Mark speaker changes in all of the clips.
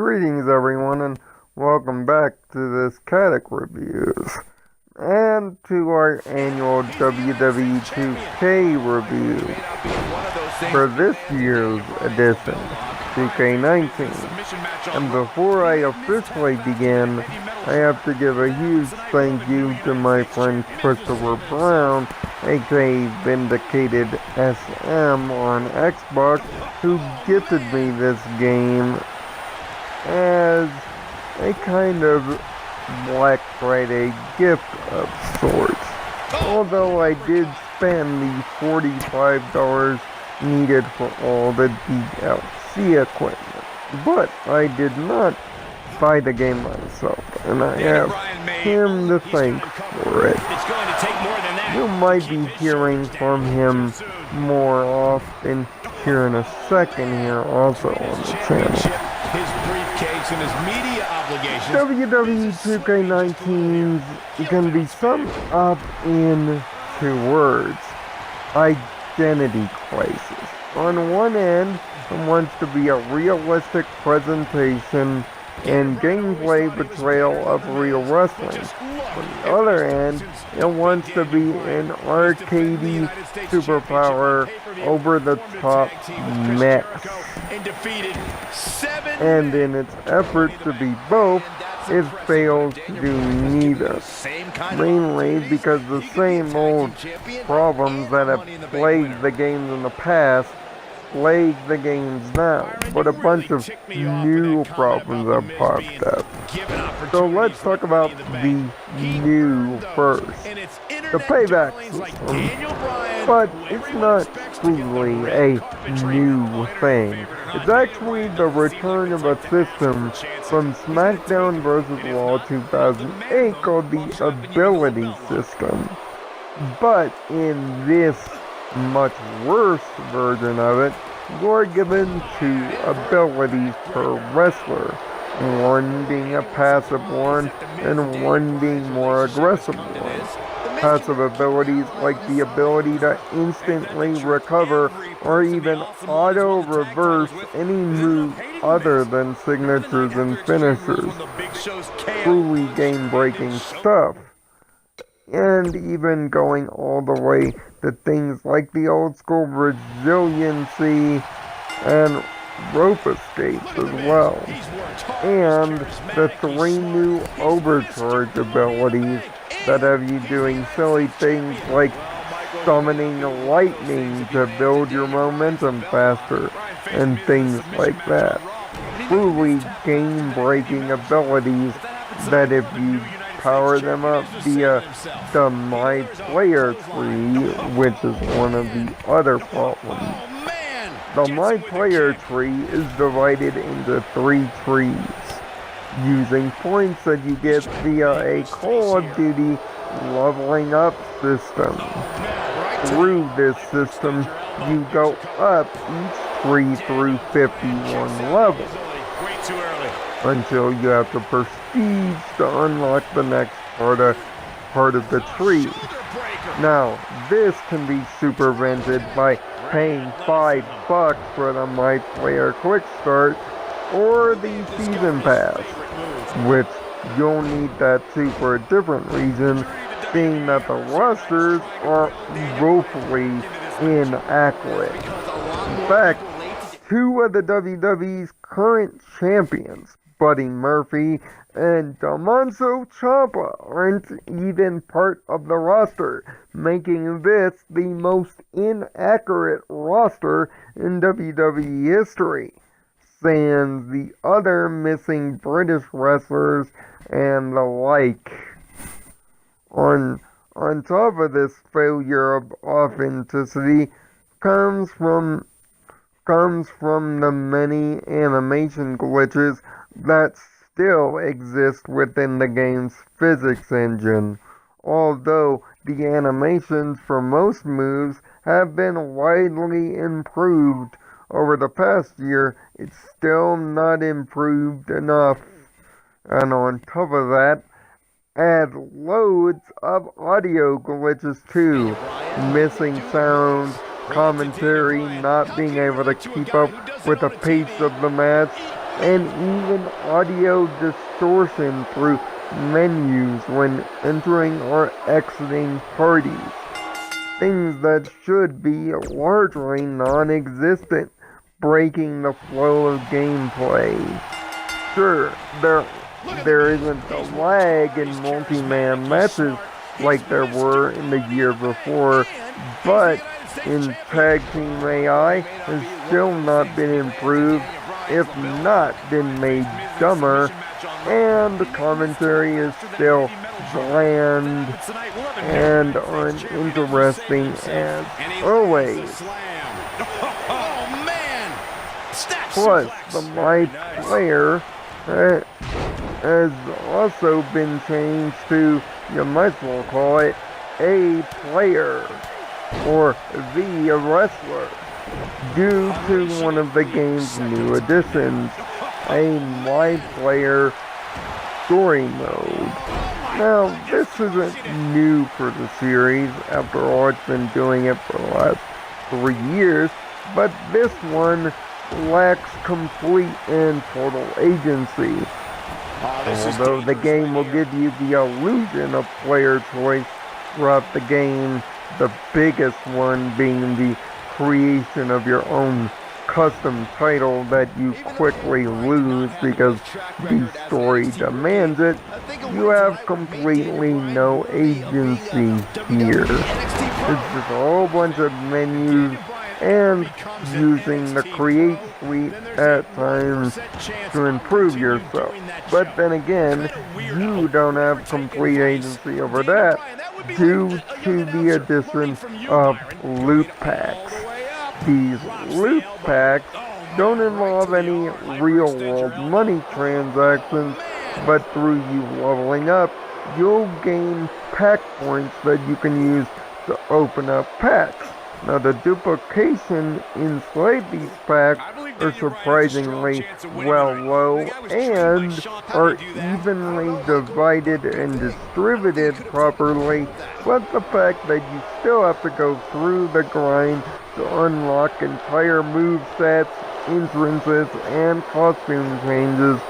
Speaker 1: Greetings everyone and welcome back to this Kadic Reviews and to our annual WWE 2K review for this year's edition, 2K19. And before I officially begin, I have to give a huge thank you to my friend Christopher Brown, aka Vindicated SM on Xbox, who gifted me this game as a kind of Black Friday gift of sorts. Although I did spend the $45 needed for all the DLC equipment. But I did not buy the game myself, and I have him to thank for it. You might be hearing from him more often here in a second here also on the channel.
Speaker 2: His briefcase and his media obligations.
Speaker 1: WWE 2K19 can be summed up in two words: identity crisis. On one end, it wants to be a realistic presentation and gameplay portrayal of real wrestling. On the other end, it wants to be an arcadey, superpower, over-the-top mess. And in its effort to be both, it fails to do neither. Mainly because the same old problems that have plagued the games in the past plague the games now, but a bunch of new problems have popped up. So let's talk about the new first, the payback system. But it's not truly a new thing. It's actually the return of a system from SmackDown vs. Raw 2008 called the Ability System. But in this much worse version of it, you're given two abilities per wrestler, one being a passive one and one being more aggressive one. Passive abilities like the ability to instantly recover or even auto-reverse any move other than signatures and finishers. Truly game-breaking stuff. And even going all the way to things like the old school resiliency and rope escapes as well. And the three new overcharge abilities that have you doing silly things like summoning lightning to build your momentum faster and things like that. Truly game-breaking abilities that if you power them up via the My Player tree, which is one of the other problems. The My Player tree is divided into three trees, using points that you get via a Call of Duty leveling up system. Through this system, you go up each tree through 51 levels, until you have to prestige to unlock the next part of the tree. Now, this can be supervented by paying $5 for the My Player Quick Start or the Season Pass, which you'll need that too for a different reason, being that the rosters are woefully inaccurate. In fact, two of the WWE's current champions, Buddy Murphy and Tommaso Ciampa, aren't even part of the roster, making this the most inaccurate roster in WWE history, sans the other missing British wrestlers and the like. On top of this failure of authenticity comes from the many animation glitches that still exist within the game's physics engine. Although the animations for most moves have been widely improved over the past year, it's still not improved enough. And on top of that, add loads of audio glitches too, missing sound, commentary not being able to keep up with the pace of the match, and even audio distortion through menus when entering or exiting parties. Things that should be largely non-existent, breaking the flow of gameplay. Sure, there isn't a lag in multi-man matches like there were in the year before, but in tag team AI has still not been improved, if not been made dumber, and the commentary is still bland and uninteresting as always. Plus, the My Player has also been changed to, you might as well call it, A Player, or The Wrestler, due to one of the game's new additions, a My Player story mode. Now, this isn't new for the series, after all it's been doing it for the last 3 years, but this one lacks complete and total agency. Although the game will give you the illusion of player choice throughout the game, the biggest one being the creation of your own custom title that you quickly lose because the story demands it, you have completely no agency here. It's just a whole bunch of menus and using the Create Suite at times to improve yourself. But then again, you don't have complete agency over that due to the addition of loot packs. These loot packs don't involve any real-world money transactions, but through you leveling up, you'll gain pack points that you can use to open up packs. Now, the duplication inside these packs are surprisingly well low and are evenly divided and distributed properly, but the fact that you still have to go through the grind to unlock entire movesets, entrances, and costume changes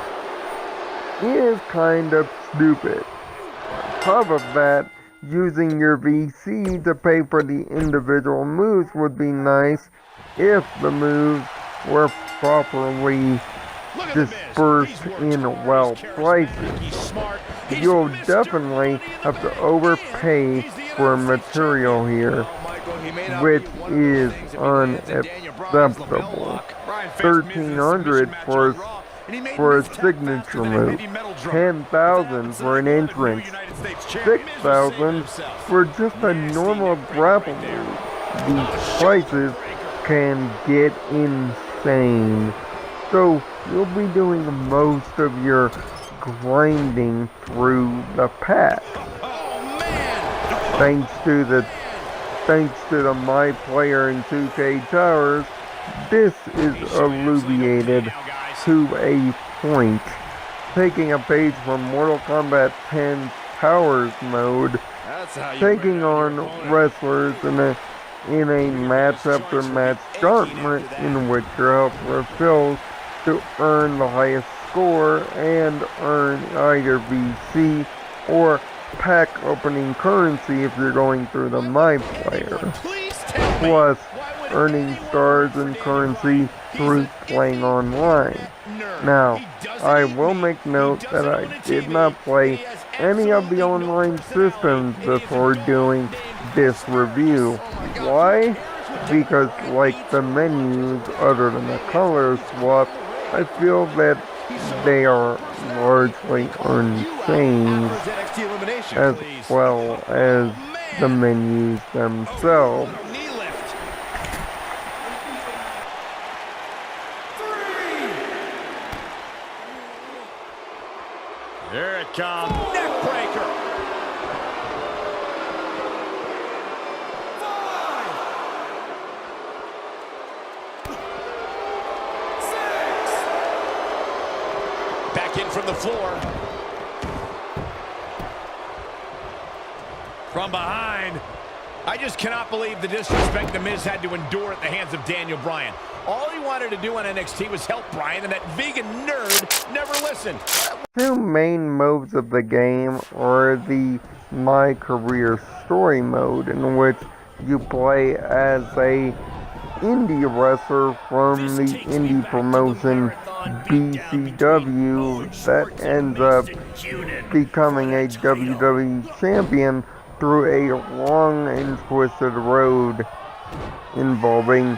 Speaker 1: is kind of stupid. On top of that, using your VC to pay for the individual moves would be nice if the moves were properly dispersed in well prices. You'll definitely have to overpay for material here, which is unacceptable. $1,300 for a signature move, $10,000 for an entrance, $6,000 for just a normal grapple move. These prices can get insane. So you'll be doing most of your grinding through the pack. Thanks to the My Player and 2K Towers, this is alleviated to a point. Taking a page from Mortal Kombat 10 Towers mode, taking on wrestlers in a match after match gauntlet in which your health refills to earn the highest score and earn either VC or pack opening currency if you're going through the My Player, plus earning stars and currency through playing online. Now, I will make note that I did not play any of the online systems before doing this review. Why? Because like the menus, other than the color swap, I feel that they are largely unchanged, as well as the menus themselves.
Speaker 2: Here it comes. Neckbreaker. 5, 6. Back in from the floor. From behind. I just cannot believe the disrespect The Miz had to endure at the hands of Daniel Bryan. All he wanted to do on NXT was help Bryan, and that vegan nerd never listened.
Speaker 1: Two main modes of the game are the My Career Story mode, in which you play as a indie wrestler from the indie promotion BCW that ends up becoming a WWE champion through a long and twisted road involving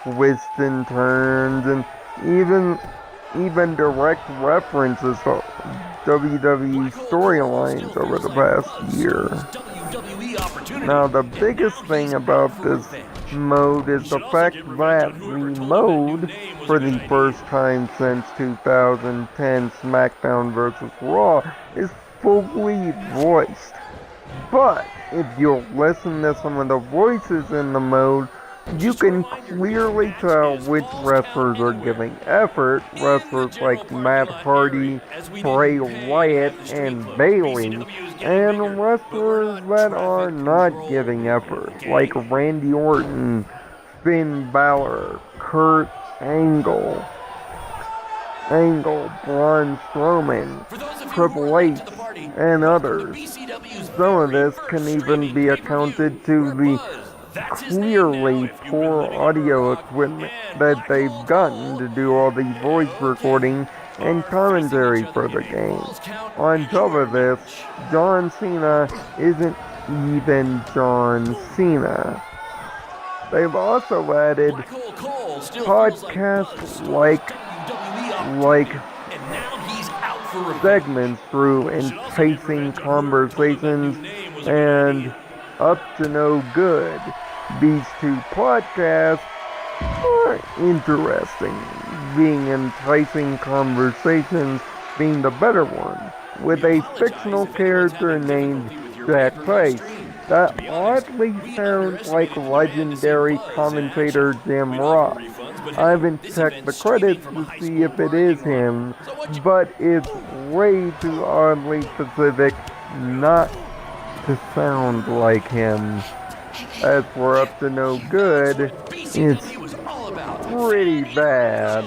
Speaker 1: twists and turns and even direct references to WWE storylines over the past year. Now, the biggest thing about this mode is the fact that the mode, for the first time since 2010 SmackDown vs. Raw, is fully voiced. But if you listen to some of the voices in the mode, you can clearly tell which wrestlers are giving effort. Wrestlers like Matt Hardy, Bray Wyatt, and Bayley, and wrestlers that are not giving effort, like Randy Orton, Finn Balor, Kurt Angle, Braun Strowman, Triple H, and others. Some of this can even be accounted to the clearly poor audio equipment that they've gotten to do all the voice recording and commentary for the game. On top of this, John Cena isn't even John Cena. They've also added podcasts like segments through enticing conversations and Up to No Good. These two podcasts are interesting, being enticing conversations being the better one, with a fictional character named Jack Pace that oddly sounds like legendary commentator Jim Ross. I haven't checked the credits to see if it is him, but it's way too oddly specific not to sound like him. As for Up to No Good, it's pretty bad.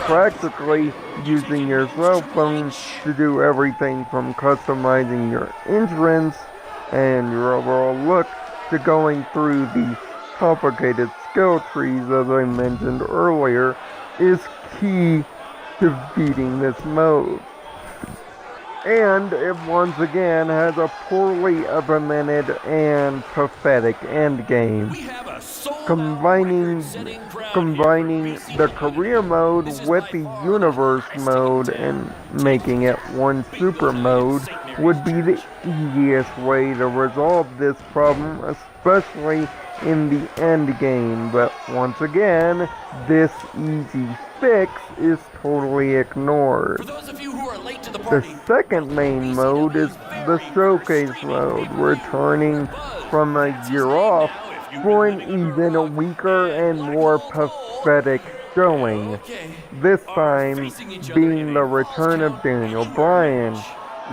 Speaker 1: Practically using your cell phone to do everything from customizing your entrance and your overall look to going through the complicated skill trees, as I mentioned earlier, is key to beating this mode. And it once again has a poorly implemented and pathetic endgame. Combining the career mode with the universe mode and making it one super mode would be the easiest way to resolve this problem, especially in the endgame. But once again, this easy fix is totally ignored. The second main mode is the showcase mode, returning from a year off for an even weaker and more pathetic showing. This time being the return of Daniel Bryan,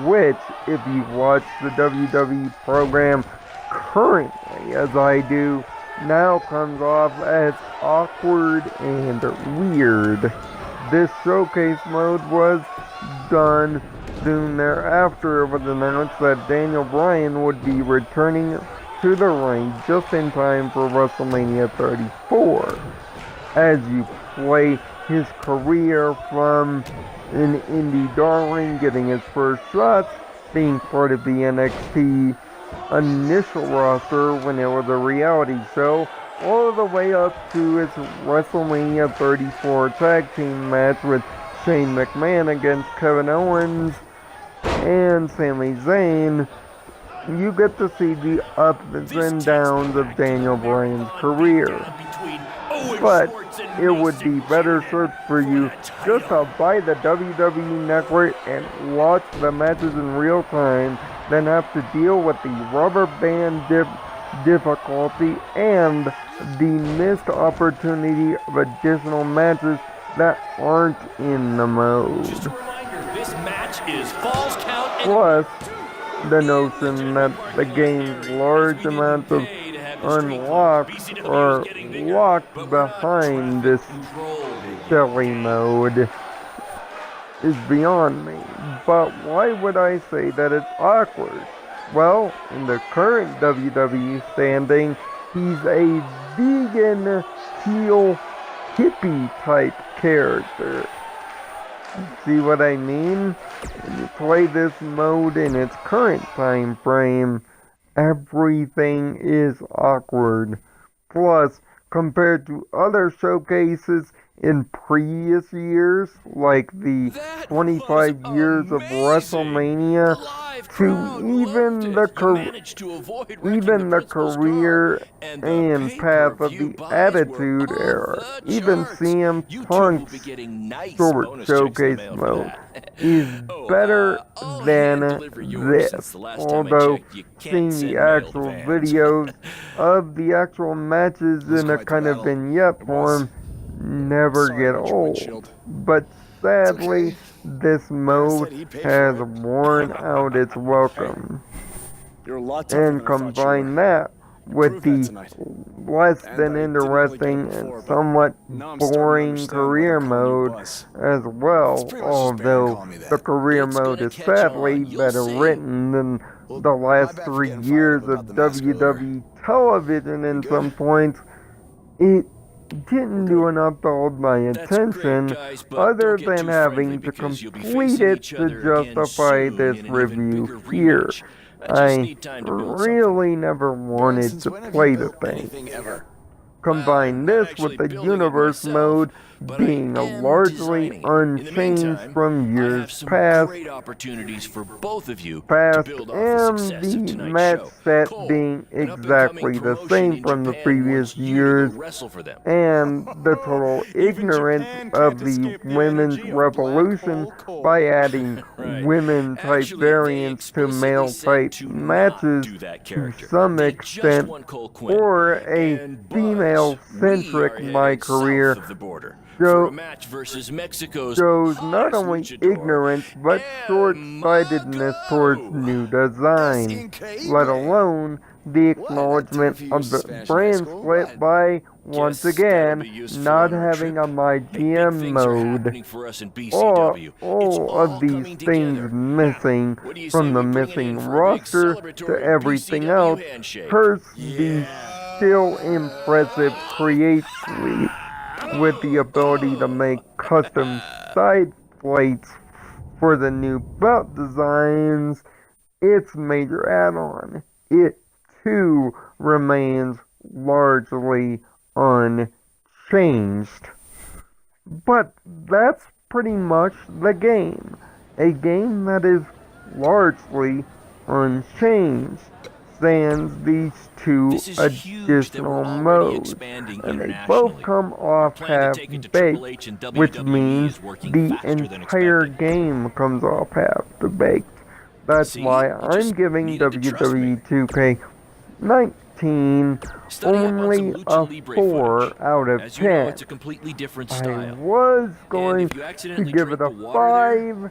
Speaker 1: which, if you watch the WWE program currently, as I do, now comes off as awkward and weird. This showcase mode was done soon thereafter. It was announced that Daniel Bryan would be returning to the ring just in time for WrestleMania 34. As you play his career from an indie darling, getting his first shots, being part of the NXT initial roster when it was a reality show, all the way up to its WrestleMania 34 tag team match with Shane McMahon against Kevin Owens and Sami Zayn. You get to see the ups and downs of Daniel Bryan's career. But it would be better served for you just to buy the WWE Network and watch the matches in real time than have to deal with the rubber band difficulty and the missed opportunity of additional matches that aren't in the mode. Plus, the notion that the game's large amounts of unlocks are locked behind this silly mode is beyond me. But why would I say that it's awkward? Well, in the current WWE standing, he's a vegan heel hippie type character. See what I mean? When you play this mode in its current time frame, everything is awkward. Plus, compared to other showcases in previous years, like the 25 years of WrestleMania, to even the career and path of the Attitude Era, even CM Punk's short showcase mode is better than this. Although seeing the actual videos of the actual matches in a kind of vignette form never get old. But sadly, this mode has worn out its welcome. And combine that with the less than interesting and somewhat boring career mode as well, although the career mode is sadly better written than the last 3 years of WWE television in some points. It didn't do enough to hold my attention other than having to complete it to justify this review here. I really never wanted to play the thing. Combine this with the universe mode being largely unchanged from years past, and the match set being exactly the same from the previous years, and the total ignorance of the women's revolution by adding women-type variants to male-type matches to some extent, or a female-centric My Career shows not only ignorance but short-sightedness towards new design, let alone the acknowledgement of the brand split by, once again, not having a My GM mode. All of these things missing from the missing roster to everything else hurts the still impressive Create Suite with the ability to make custom side plates for the new belt designs its major add-on. It too remains largely unchanged. But that's pretty much the game. A game that is largely unchanged. Sans these two additional modes, and they both come off half-baked, which means the entire game comes off half-baked. That's why I'm giving WWE 2K19 only a 4 out of 10. I was going to give it a 5,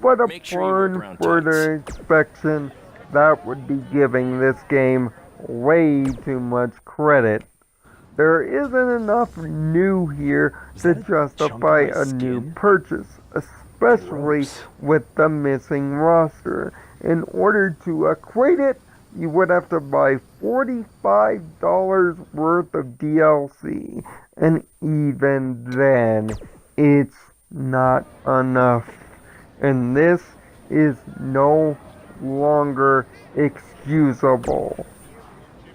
Speaker 1: but upon further inspection, that would be giving this game way too much credit. There isn't enough new here to justify a new purchase, especially with the missing roster. In order to equate it, you would have to buy $45 worth of DLC, and even then, it's not enough. And this is no longer excusable.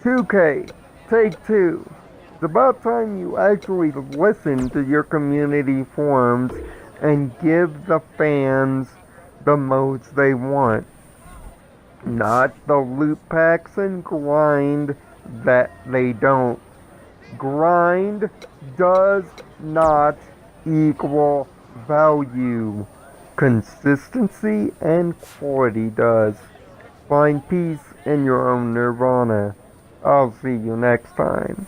Speaker 1: 2K, take 2. It's about time you actually listen to your community forums and give the fans the modes they want. Not the loot packs and grind that they don't. Grind does not equal value. Consistency and quality does. Find peace in your own nirvana. I'll see you next time.